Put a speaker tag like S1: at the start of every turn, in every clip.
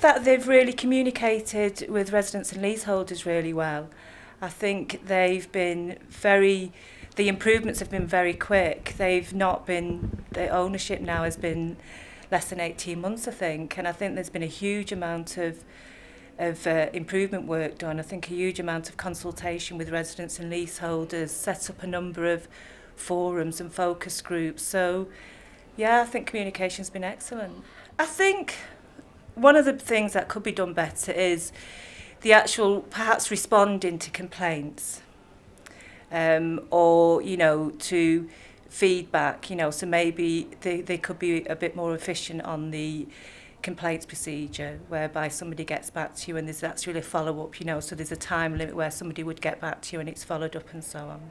S1: think that they've really communicated with residents and leaseholders really well. I think they've been the improvements have been very quick. They've not been, the ownership now has been less than 18 months, I think, and I think there's been a huge amount of improvement work done. I think a huge amount of consultation with residents and leaseholders, set up a number of forums and focus groups. So, yeah, I think communication's been excellent. I think one of the things that could be done better is the actual, perhaps responding to complaints, or, you know, to feedback, you know, so maybe they could be a bit more efficient on the complaints procedure, whereby somebody gets back to you and there's actually a follow-up, you know, so there's a time limit where somebody would get back to you and it's followed up and so on.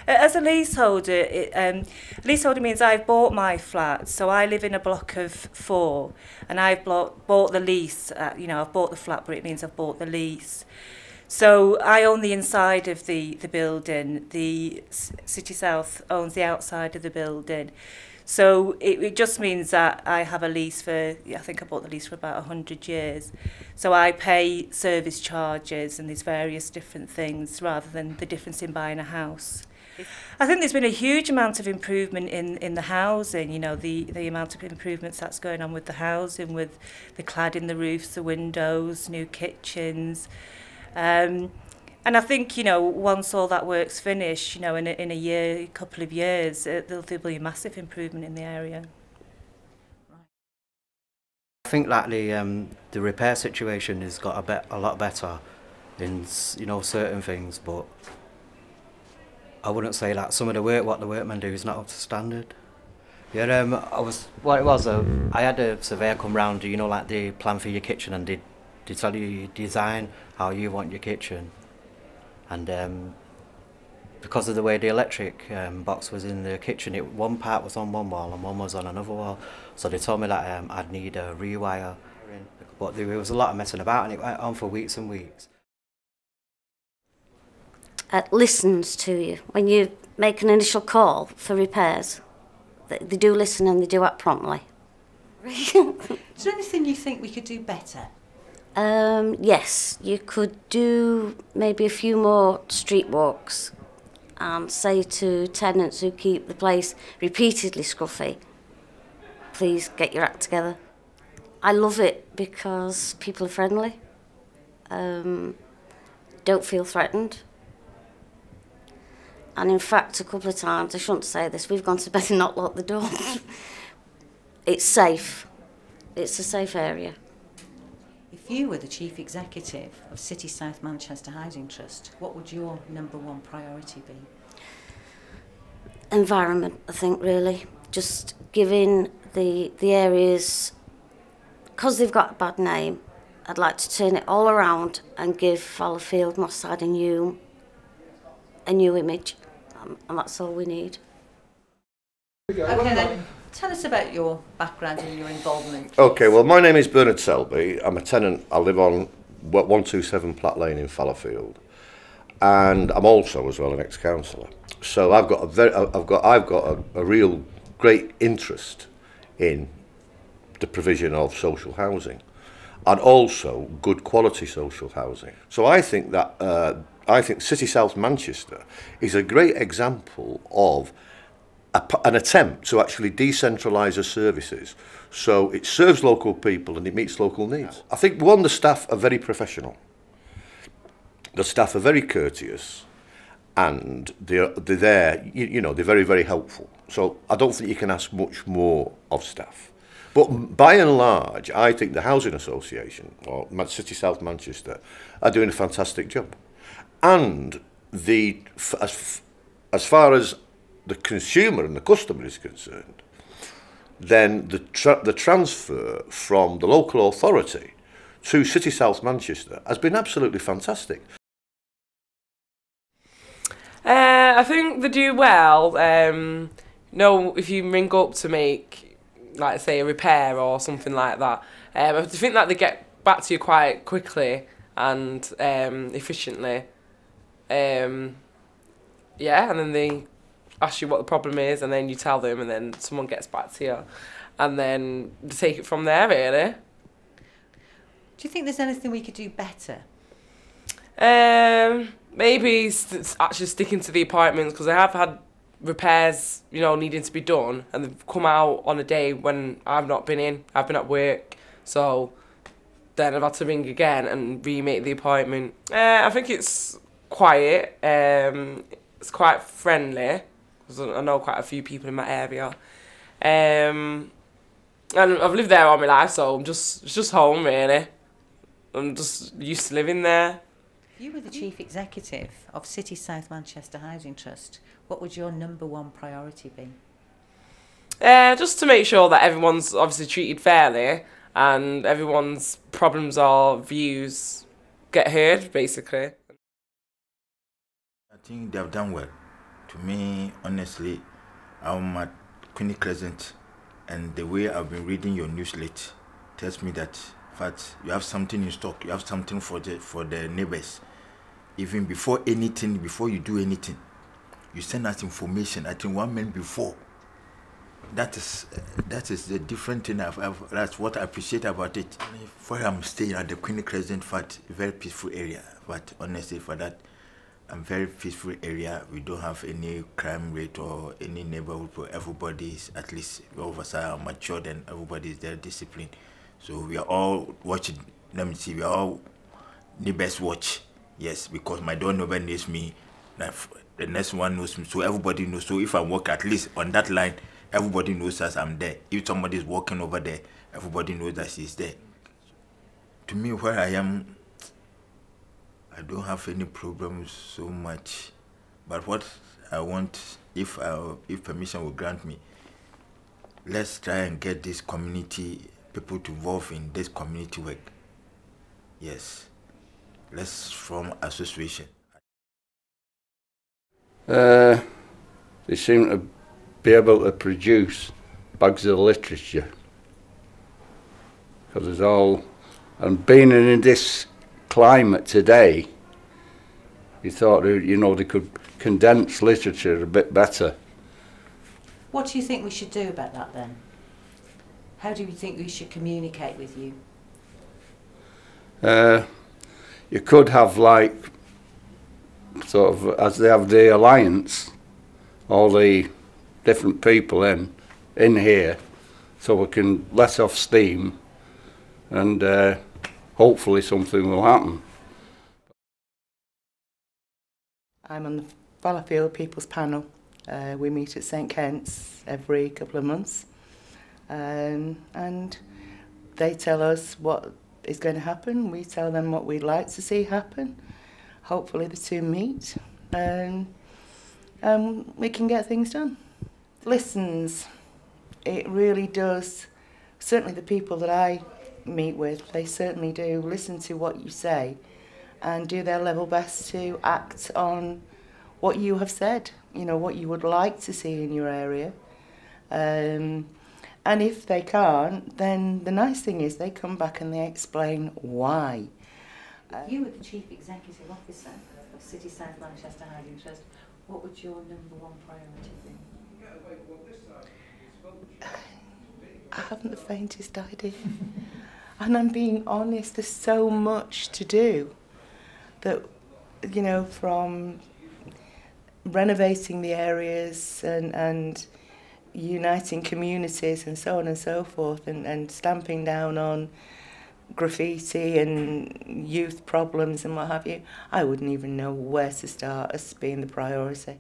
S1: As a leaseholder, leaseholder means I've bought my flat, so I live in a block of 4, and I've bought the lease. You know, I've bought the flat, but it means I've bought the lease. So I own the inside of the building. The City South owns the outside of the building. So it just means that I have a lease for, I think I bought the lease for about 100 years. So I pay service charges and there's various different things rather than the difference in buying a house. I think there's been a huge amount of improvement in the housing, you know, the amount of improvements that's going on with the housing, with the clad in the roofs, the windows, new kitchens. And I think, you know, once all that work's finished, you know, in a year, a couple of years, there'll be a massive improvement in the area.
S2: I think that the repair situation has got a lot better in, you know, certain things, but I wouldn't say that some of the work what the workmen do is not up to standard. Yeah, I had a surveyor come round, you know, like the plan for your kitchen, and they tell you design how you want your kitchen. And because of the way the electric box was in the kitchen, one part was on one wall and one was on another wall. So they told me that I'd need a rewire. But there was a lot of messing about, and it went on for weeks and weeks.
S3: It listens to you when you make an initial call for repairs. They do listen and they do act promptly.
S4: Is there anything you think we could do better?
S3: Yes, you could do maybe a few more street walks and say to tenants who keep the place repeatedly scruffy, please get your act together. I love it because people are friendly, don't feel threatened. And in fact, a couple of times, I shouldn't say this, we've gone to bed and not locked the door. It's safe. It's a safe area.
S4: If you were the Chief Executive of City South Manchester Housing Trust, what would your #1 priority be?
S3: Environment, I think, really. Just giving the areas, because they've got a bad name, I'd like to turn it all around and give Fallowfield, Mossad and Hulme a new image. And that's all we need.
S4: Okay then, tell us about your background and your involvement.
S5: Okay, well, my name is Bernard Selby. I'm a tenant. I live on 127 Platt Lane in Fallowfield, and I'm also as well an ex-councillor. So I've got a real great interest in the provision of social housing, and also good quality social housing. So I think that City South Manchester is a great example of an attempt to actually decentralise the services so it serves local people and it meets local needs. I think, one, the staff are very professional. The staff are very courteous, and they're there, you know, they're very, very helpful. So I don't think you can ask much more of staff. But by and large, I think the Housing Association, or City South Manchester, are doing a fantastic job. And as far as the consumer and the customer is concerned, then the transfer from the local authority to City South Manchester has been absolutely fantastic.
S6: I think they do well. If you ring up to make, like, say, a repair or something like that, I think that they get back to you quite quickly and efficiently. Yeah, and then they ask you what the problem is, and then you tell them, and then someone gets back to you, and then they take it from there, really.
S4: Do you think there's anything we could do better?
S6: Maybe actually sticking to the appointments, because I have had repairs, you know, needing to be done, and they've come out on a day when I've not been in. I've been at work, so then I've had to ring again and remake the appointment. I think it's quiet. It's quite friendly, because I know quite a few people in my area. And I've lived there all my life, so it's just home really. I'm just used to living there.
S4: If you were the Chief Executive of City South Manchester Housing Trust, what would your number one priority be?
S6: Just to make sure that everyone's obviously treated fairly and everyone's problems or views get heard, basically.
S7: I think they have done well. To me, honestly, I'm at Queenie Crescent, and the way I've been reading your newsletter tells me that, in fact, you have something in stock. You have something for the neighbors. Even before you do anything, you send us information. I think 1 month before. That is the different thing. That's what I appreciate about it. For I'm staying at the Queenie Crescent, fact, very peaceful area. But honestly, for that, I'm very peaceful area. We don't have any crime rate or any neighborhood. Everybody is, at least all of us are matured and everybody is there disciplined. So we are all watching. Let me see. We are all neighbors watch. Yes, because my door neighbor knows me. The next one knows me. So everybody knows. So if I walk at least on that line, everybody knows that I'm there. If somebody is walking over there, everybody knows that she's there. To me, where I am, I don't have any problems so much. But what I want, if permission will grant me, let's try and get this community, people to involve in this community work. Yes. Let's form association.
S8: They seem to be able to produce bags of literature, because it's all, and being in this climate today, you thought, you know, they could condense literature a bit better.
S4: What do you think we should do about that then? How do you think we should communicate with you?
S8: You could have, like, sort of, as they have the alliance, all the different people in here, so we can let off steam, and hopefully something will happen.
S9: I'm on the Fallowfield People's Panel. We meet at St Kent's every couple of months, and they tell us what is going to happen. We tell them what we'd like to see happen. Hopefully the two meet, and we can get things done. Listens, it really does. Certainly the people that I meet with, they certainly do listen to what you say and do their level best to act on what you have said, you know, what you would like to see in your area. And if they can't, then the nice thing is they come back and they explain why.
S4: If you were the Chief Executive Officer of City South Manchester Housing Trust, what would your number one priority be?
S9: I haven't the faintest idea. And I'm being honest, there's so much to do that, you know, from renovating the areas and uniting communities and so on and so forth, and stamping down on graffiti and youth problems and what have you. I wouldn't even know where to start as being the priority.